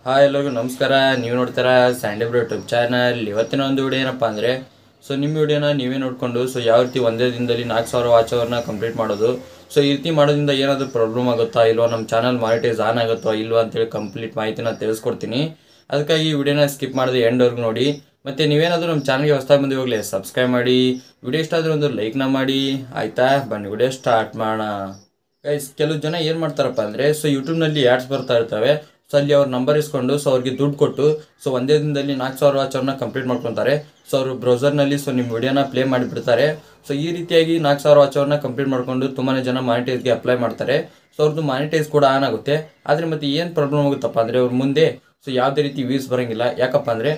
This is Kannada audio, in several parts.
ಹಾಯ್ ಎಲ್ಲರಿಗೂ ನಮಸ್ಕಾರ. ನೀವು ನೋಡ್ತಾರ ಸ್ಯಾಂಡಿ ಬ್ರೋ ಯೂಟ್ಯೂಬ್ ಚಾನಲ್. ಇವತ್ತಿನ ಒಂದು ವಿಡಿಯೋ ಏನಪ್ಪ ಅಂದರೆ ನಿಮ್ಮ ವಿಡಿಯೋನ ನೀವೇ ನೋಡಿಕೊಂಡು ಯಾವ ರೀತಿ ಒಂದೇ ದಿನದಲ್ಲಿ 4000 ವಾಚ್ ಅವರ್ನ ಕಂಪ್ಲೀಟ್ ಮಾಡೋದು. ಈ ರೀತಿ ಮಾಡೋದ್ರಿಂದ ಏನಾದರೂ ಪ್ರಾಬ್ಲಮ್ ಆಗುತ್ತಾ ಇಲ್ವಾ, ನಮ್ಮ ಚಾನಲ್ ಮಾನಿಟೈಸ್ ಆನ್ ಆಗುತ್ತಾ ಇಲ್ವಾ ಅಂತೇಳಿ ಕಂಪ್ಲೀಟ್ ಮಾಹಿತಿನ ತಿಳಿಸ್ಕೊಡ್ತೀನಿ. ಅದಕ್ಕಾಗಿ ಈ ವಿಡಿಯೋನ ಸ್ಕಿಪ್ ಮಾಡಿದ್ರೆ ಎಂಡ್ವರೆಗೂ ನೋಡಿ. ಮತ್ತು ನೀವೇನಾದರೂ ನಮ್ಮ ಚಾನಲ್ಗೆ ಹೊಸದಾಗಿ ಬಂದು ಹೋಗಲಿ ಸಬ್ಸ್ಕ್ರೈಬ್ ಮಾಡಿ. ವಿಡಿಯೋ ಇಷ್ಟ ಆದರೆ ಒಂದು ಲೈಕ್ನ ಮಾಡಿ. ಆಯಿತಾ, ಬನ್ನಿ ವಿಡಿಯೋ ಸ್ಟಾರ್ಟ್ ಮಾಡೋಣ. ಗೈಸ್, ಕೆಲವು ಜನ ಏನು ಮಾಡ್ತಾರಪ್ಪ ಅಂದರೆ ಯೂಟ್ಯೂಬ್ನಲ್ಲಿ ಆ್ಯಡ್ಸ್ ಬರ್ತಾ ಇರ್ತವೆ. ಅಲ್ಲಿ ಅವ್ರ ನಂಬರ್ ಇಸ್ಕೊಂಡು ಅವ್ರಿಗೆ ದುಡ್ಡು ಕೊಟ್ಟು ಒಂದೇ ದಿನದಲ್ಲಿ 4000 ವಾಚ್ ಅವ್ರನ್ನ ಕಂಪ್ಲೀಟ್ ಮಾಡ್ಕೊತಾರೆ. ಅವರು ಬ್ರೌಸರ್ನಲ್ಲಿ ನಿಮ್ಮ ವಿಡಿಯೋನ ಪ್ಲೇ ಮಾಡಿಬಿಡ್ತಾರೆ. ಈ ರೀತಿಯಾಗಿ 4000 ವಾಚ್ ಅವ್ರನ್ನ ಕಂಪ್ಲೀಟ್ ಮಾಡಿಕೊಂಡು ತುಂಬಾ ಜನ ಮಾನಿಟೈಸ್ಗೆ ಅಪ್ಲೈ ಮಾಡ್ತಾರೆ. ಅವ್ರದ್ದು ಮಾನಿಟೈಸ್ ಕೂಡ ಆನ್ ಆಗುತ್ತೆ. ಆದರೆ ಮತ್ತೆ ಏನು ಪ್ರಾಬ್ಲಮ್ ಆಗುತ್ತಪ್ಪ ಅಂದರೆ ಅವ್ರ ಮುಂದೆ ಯಾವುದೇ ರೀತಿ ವ್ಯೂಸ್ ಬರೋಂಗಿಲ್ಲ. ಯಾಕಪ್ಪ ಅಂದರೆ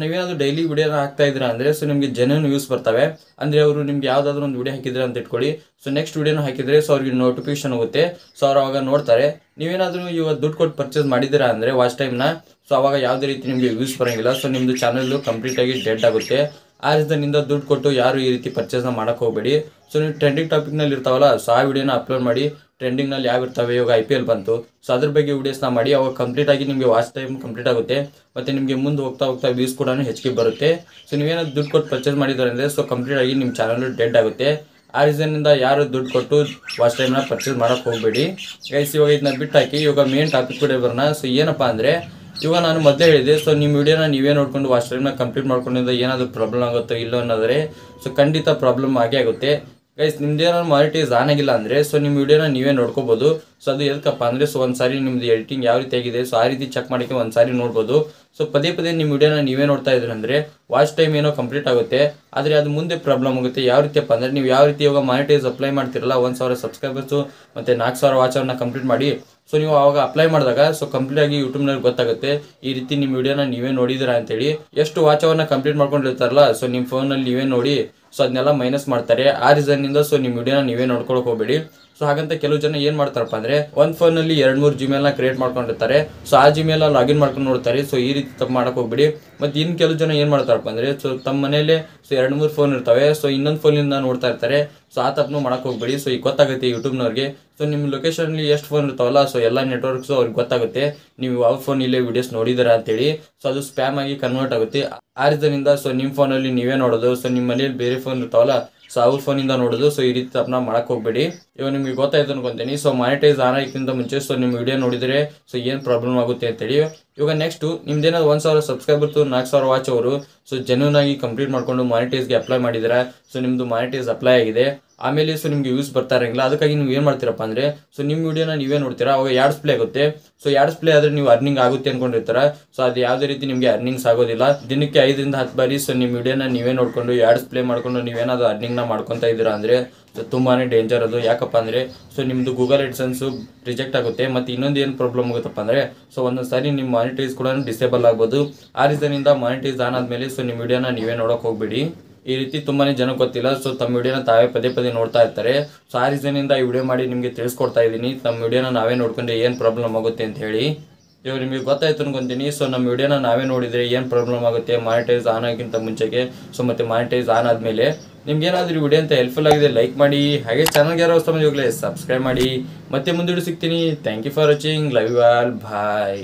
ನೀವೇನಾದರೂ ಡೈಲಿ ವಿಡಿಯೋನ ಹಾಕ್ತಾ ಇದ್ದೀರಾ ಅಂದರೆ ನಿಮಗೆ ಜೆನ್ಯೂನ್ ವ್ಯೂಸ್ ಬರ್ತವೆ. ಅಂದರೆ ಅವರು ನಿಮ್ಗೆ ಯಾವುದಾದ್ರೂ ಒಂದು ವಿಡಿಯೋ ಹಾಕಿದ್ರೆ ಅಂತ ಇಟ್ಕೊಳ್ಳಿ. ನೆಕ್ಸ್ಟ್ ವಿಡಿಯೋನ ಹಾಕಿದರೆ ಅವ್ರಿಗೆ ನೋಟಿಫಿಕೇಶನ್ ಹೋಗುತ್ತೆ. ಅವ್ರು ಅವಾಗ ನೋಡ್ತಾರೆ. ನೀವೇನಾದರೂ ಇವಾಗ ದುಡ್ಡು ಕೊಟ್ಟು ಪರ್ಚೇಸ್ ಮಾಡಿದ್ದೀರಾ ಅಂದರೆ ವಾಚ್ ಟೈಮ್ನ ಅವಾಗ ಯಾವುದೇ ರೀತಿ ನಿಮಗೆ ವ್ಯೂಸ್ ಬರೋಂಗಿಲ್ಲ. ನಿಮ್ಮದು ಚಾನಲ್ಲು ಕಂಪ್ಲೀಟಾಗಿ ಡೆಡ್ ಆಗುತ್ತೆ. ಆ ರೀತಿಯಿಂದ ದುಡ್ಡು ಕೊಟ್ಟು ಯಾರು ಈ ರೀತಿ ಪರ್ಚೇಸ್ನ ಮಾಡೋಕ್ಕೆ ಹೋಗಬೇಡಿ. ನೀವು ಟ್ರೆಂಡಿಂಗ್ ಟಾಪಿಕ್ನಲ್ಲಿ ಇರ್ತಾವಲ್ಲ, ಆ ವಿಡಿಯೋನ ಅಪ್ಲೋಡ್ ಮಾಡಿ. ಟ್ರೆಂಡಿಂಗ್ನಲ್ಲಿ ಯಾವ ಇರ್ತವೆ, ಇವಾಗ IPL ಬಂತು, ಅದ್ರ ಬಗ್ಗೆ ವೀಡಿಯೋಸ್ನ ಮಾಡಿ. ಅವಾಗ ಕಂಪ್ಲೀಟಾಗಿ ನಿಮಗೆ ವಾಚ್ ಟೈಮ್ ಕಂಪ್ಲೀಟ್ ಆಗುತ್ತೆ. ಮತ್ತು ನಿಮಗೆ ಮುಂದೆ ಹೋಗ್ತಾ ಹೋಗ್ತಾ ವ್ಯೂಸ್ ಕೂಡ ಹೆಚ್ಚಿಗೆ ಬರುತ್ತೆ. ನೀವೇನಾದ್ರು ದುಡ್ಡು ಕೊಟ್ಟು ಪರ್ಚೇಸ್ ಮಾಡಿದ್ದಾರೆ ಅಂದರೆ ಕಂಪ್ಲೀಟಾಗಿ ನಿಮ್ಮ ಚಾನಲ್ ಡೆಡ್ ಆಗುತ್ತೆ. ಆ ರೀಸನ್ನಿಂದ ಯಾರು ದುಡ್ಡು ಕೊಟ್ಟು ವಾಚ್ ಟೈಮ್ನ ಪರ್ಚೇಸ್ ಮಾಡೋಕ್ಕೆ ಹೋಗಬೇಡಿ. ಗೈಸ್, ಇವಾಗ ಇದನ್ನ ಬಿಟ್ಟು ಹಾಕಿ ಇವಾಗ ಮೇನ್ ಟಾಪಿಕ್ ಕೂಡ ಬರೋಣ. ಏನಪ್ಪ ಅಂದರೆ ಇವಾಗ ನಾನು ಮೊದಲೇ ಹೇಳಿದೆ, ನಿಮ್ಮ ವಿಡಿಯೋನ ನೀವೇ ನೋಡಿಕೊಂಡು ವಾಚ್ ಟೈಮ್ನ ಕಂಪ್ಲೀಟ್ ಮಾಡ್ಕೊಂಡಿದ್ದ ಏನಾದರೂ ಪ್ರಾಬ್ಲಮ್ ಆಗುತ್ತೋ ಇಲ್ಲೋ ಅನ್ನೋದ್ರೆ ಖಂಡಿತ ಪ್ರಾಬ್ಲಮ್ ಆಗೇ ಆಗುತ್ತೆ. ಗೈಸ್, ನಿಮ್ದೇನಾದ್ರು ಮಾನಿಟೈಸ್ ಆನ್ ಆಗಿಲ್ಲ ಅಂದರೆ ನಿಮ್ಮ ವಿಡಿಯೋನ ನೀವೇ ನೋಡ್ಕೋಬೋದು. ಅದು ಎದಕ್ಕಪ್ಪ ಅಂದರೆ ಒಂದು ಸಾರಿ ನಿಮ್ಮದು ಎಡಿಟಿಂಗ್ ಯಾವ ರೀತಿ ಆಗಿದೆ ಆ ರೀತಿ ಚೆಕ್ ಮಾಡೋಕ್ಕೆ ಒಂದು ಸಾರಿ ನೋಡ್ಬೋದು. ಪದೇ ಪದೇ ನಿಮ್ಮ ವಿಡಿಯೋನ ನೀವೇ ನೋಡ್ತಾ ಇದ್ರಿ ಅಂದರೆ ವಾಚ್ ಟೈಮ್ ಏನೋ ಕಂಪ್ಲೀಟ್ ಆಗುತ್ತೆ. ಆದರೆ ಅದು ಮುಂದೆ ಪ್ರಾಬ್ಲಮ್ ಆಗುತ್ತೆ. ಯಾವ ರೀತಿಯಪ್ಪ ಅಂದರೆ ನೀವು ಯಾವ ರೀತಿ ಇವಾಗ ಮಾನಿಟೈಸ್ ಅಪ್ಲೈ ಮಾಡ್ತಿರಲ್ಲ, 1000 ಸಬ್ಸ್ಕ್ರೈಬರ್ಸು ಮತ್ತು 4000 ವಾಚ್ ಅವರ್ನ ಕಂಪ್ಲೀಟ್ ಮಾಡಿ. ನೀವು ಅವಾಗ ಅಪ್ಲೈ ಮಾಡಿದಾಗ ಕಂಪ್ಲೀಟಾಗಿ ಯೂಟ್ಯೂಬ್ನಲ್ಲಿ ಗೊತ್ತಾಗುತ್ತೆ ಈ ರೀತಿ ನಿಮ್ಮ ವಿಡಿಯೋನ ನೀವೇ ನೋಡಿದಿರಾ ಅಂತೇಳಿ. ಎಷ್ಟು ವಾಚ್ ಅವರ್ನ ಕಂಪ್ಲೀಟ್ ಮಾಡ್ಕೊಂಡಿರ್ತಾರಲ್ಲ ನಿಮ್ಮ ಫೋನಲ್ಲಿ ನೀವೇ ನೋಡಿ ಅದನ್ನೆಲ್ಲ ಮೈನಸ್ ಮಾಡ್ತಾರೆ. ಆ ರೀಸನ್ನಿಂದ ನಿಮ್ಮ ವಿಡಿಯೋನ ನೀವೇ ನೋಡ್ಕೊಳಕ್ಕೆ ಹೋಗಬೇಡಿ. ಹಾಗಂತ ಕೆಲವು ಜನ ಏನು ಮಾಡ್ತಾರಪ್ಪ ಅಂದರೆ ಒಂದು ಫೋನಲ್ಲಿ 2-3 ಜಿಮೇಲ್ನ ಕ್ರಿಯೇಟ್ ಮಾಡ್ಕೊಂಡಿರ್ತಾರೆ. ಆ ಜಿಮೇಲ್ ಲಾಗಿನ್ ಮಾಡ್ಕೊಂಡು ನೋಡ್ತಾರೆ. ಈ ರೀತಿ ತಪ್ಪು ಮಾಡೋಕೆ ಹೋಗ್ಬೇಡಿ. ಮತ್ತು ಇನ್ನು ಕೆಲವು ಜನ ಏನು ಮಾಡ್ತಾರಪ್ಪ ಅಂದರೆ ತಮ್ಮ ಮನೇಲೆ 2-3 ಫೋನ್ ಇರ್ತವೆ. ಇನ್ನೊಂದು ಫೋನಿಂದ ನೋಡ್ತಾ ಇರ್ತಾರೆ. ಆ ತಪ್ಪನ್ನು ಮಾಡೋಕೆ ಹೋಗ್ಬೇಡಿ. ಈಗ ಗೊತ್ತಾಗುತ್ತೆ ಯೂಟ್ಯೂಬ್ನವ್ರಿಗೆ ನಿಮ್ಮ ಲೊಕೇಶನಲ್ಲಿ ಎಷ್ಟು ಫೋನ್ ಇರ್ತಾವಲ್ಲ ಎಲ್ಲ ನೆಟ್ವರ್ಕ್ಸು ಅವ್ರಿಗೆ ಗೊತ್ತಾಗುತ್ತೆ ನೀವು ಯಾವ ಫೋನ್ ಇಲ್ಲೇ ವೀಡಿಯೋಸ್ ನೋಡಿದಾರ ಅಂತೇಳಿ. ಅದು ಸ್ಪ್ಯಾಮ್ ಆಗಿ ಕನ್ವರ್ಟ್ ಆಗುತ್ತೆ. ಆ ರೀಸನ್ನಿಂದ ನಿಮ್ಮ ಫೋನಲ್ಲಿ ನೀವೇ ನೋಡೋದು, ನಿಮ್ಮ ಮನೇಲಿ ಬೇರೆ ಫೋನ್ ಇರ್ತಾವಲ್ಲ ಅವ್ರ ಫೋನಿಂದ ನೋಡೋದು. ಈ ರೀತಿ ತಪ್ಪನ್ನ ಮಾಡಕ್ಕೆ ಹೋಗ್ಬೇಡಿ. ಇವಾಗ ನಿಮಗೆ ಗೊತ್ತಾಯ್ತು ಅನ್ಕೊಂತೀನಿ. ಮಾನಿಟೈಸ್ ಆನ್ ಆಗಿಕ್ಕಿಂತ ಮುಂಚೆ ನಿಮ್ಮ ವಿಡಿಯೋ ನೋಡಿದರೆ ಏನು ಪ್ರಾಬ್ಲಮ್ ಆಗುತ್ತೆ ಅಂತೇಳಿ. ಇವಾಗ ನೆಕ್ಸ್ಟು ನಿಮ್ದೇನಾದ್ರು 1000 ಸಬ್ಸ್ಕ್ರೈಬರ್ತು 4000 ವಾಚ್ ಅವರು ಜೆನ್ಯೂನ್ ಆಗಿ ಕಂಪ್ಲೀಟ್ ಮಾಡಿಕೊಂಡು ಮಾನಿಟೈಸ್ಗೆ ಅಪ್ಲೈ ಮಾಡಿದ್ದೀರಾ. ನಿಮ್ಮದು ಮಾನಿಟೈಸ್ ಅಪ್ಲೈ ಆಗಿದೆ. ಆಮೇಲೆ ನಿಮಗೆ ವ್ಯೂಸ್ ಬರ್ತಾ ಇರೋಂಗಿಲ್ಲ. ಅದಕ್ಕಾಗಿ ನೀವು ಏನು ಮಾಡ್ತೀರಪ್ಪ ಅಂದರೆ ನಿಮ್ಮ ವಿಡಿಯೋನ ನೀವೇ ನೋಡ್ತೀರಾ. ಅವಾಗ ಆ್ಯಡ್ಸ್ ಪ್ಲೇ ಆಗುತ್ತೆ. ಆ್ಯಡ್ಸ್ ಪ್ಲೇ ಆದರೆ ನೀವು ಅರ್ನಿಂಗ್ ಆಗುತ್ತೆ ಅಂದ್ಕೊಂಡಿರ್ತಾರೆ. ಅದು ಯಾವುದೇ ರೀತಿ ನಿಮಗೆ ಅರ್ನಿಂಗ್ಸ್ ಆಗೋದಿಲ್ಲ. ದಿನಕ್ಕೆ 5-10 ಬಾರಿ ನಿಮ್ಮ ವಿಡಿಯೋನ ನೀವೇ ನೋಡಿಕೊಂಡು ಆ್ಯಡ್ಸ್ ಪ್ಲೇ ಮಾಡಿಕೊಂಡು ನೀವೇನಾದರೂ ಅರ್ನಿಂಗ್ನ ಮಾಡ್ಕೊತಾ ಇದ್ದೀರಾ ಅಂದರೆ ತುಂಬಾ ಡೇಂಜರ್ ಅದು. ಯಾಕಪ್ಪ ಅಂದರೆ ನಿಮ್ಮದು ಗೂಗಲ್ ಎಡ್ಸೆನ್ಸು ರಿಜೆಕ್ಟ್ ಆಗುತ್ತೆ. ಮತ್ತು ಇನ್ನೊಂದು ಏನು ಪ್ರಾಬ್ಲಮ್ ಆಗುತ್ತಪ್ಪ ಅಂದರೆ ಒಂದೊಂದು ಸಾರಿ ನಿಮ್ಮ ಮಾನಿಟೈಸ್ ಕೂಡ ಡಿಸೇಬಲ್ ಆಗ್ಬೋದು. ಆ ರೀಸನ್ನಿಂದ ಮಾನಿಟೈಸ್ ಆನ್ ಆದಮೇಲೆ ನಿಮ್ಮ ವಿಡಿಯೋನ ನೀವೇ ನೋಡೋಕೆ ಹೋಗಬೇಡಿ. ಈ ರೀತಿ ತುಂಬಾ ಜನಕ್ಕೆ ಗೊತ್ತಿಲ್ಲ. ತಮ್ಮ ವಿಡಿಯೋನ ತಾವೇ ಪದೇ ಪದೇ ನೋಡ್ತಾ ಇರ್ತಾರೆ. ಆ ರೀಸನ್ನಿಂದ ಈ ವಿಡಿಯೋ ಮಾಡಿ ನಿಮಗೆ ತಿಳಿಸ್ಕೊಡ್ತಾ ಇದ್ದೀನಿ. ನಮ್ಮ ವಿಡಿಯೋನ ನಾವೇ ನೋಡ್ಕೊಂಡು ಏನು ಪ್ರಾಬ್ಲಮ್ ಆಗುತ್ತೆ ಅಂತ ಹೇಳಿ. ಇವಾಗ ನಿಮಗೆ ಗೊತ್ತಾಯ್ತು ಅನ್ಕೊಂತೀನಿ. ನಮ್ಮ ವಿಡಿಯೋನ ನಾವೇ ನೋಡಿದರೆ ಏನು ಪ್ರಾಬ್ಲಮ್ ಆಗುತ್ತೆ ಮಾನಿಟೈಸ್ ಆನ್ ಆಗಿಂತ ಮುಂಚೆಗೆ. ಮತ್ತು ಮಾನಿಟೈಸ್ ಆನ್ ಆದಮೇಲೆ ನಿಮ್ಗೇನಾದರೂ ಈ ವಿಡಿಯೋ ಅಂತ ಹೆಲ್ಪ್ಫುಲ್ ಆಗಿದೆ ಲೈಕ್ ಮಾಡಿ. ಹಾಗೆ ಚಾನಲ್ಗೆ ಯಾರೋ ಹೊಸ ಬಂದು ಹೋಗಲಿ ಸಬ್ಸ್ಕ್ರೈಬ್ ಮಾಡಿ. ಮತ್ತೆ ಮುಂದೆ ಸಿಗ್ತೀನಿ. Thank you for watching. Love you all. Bye.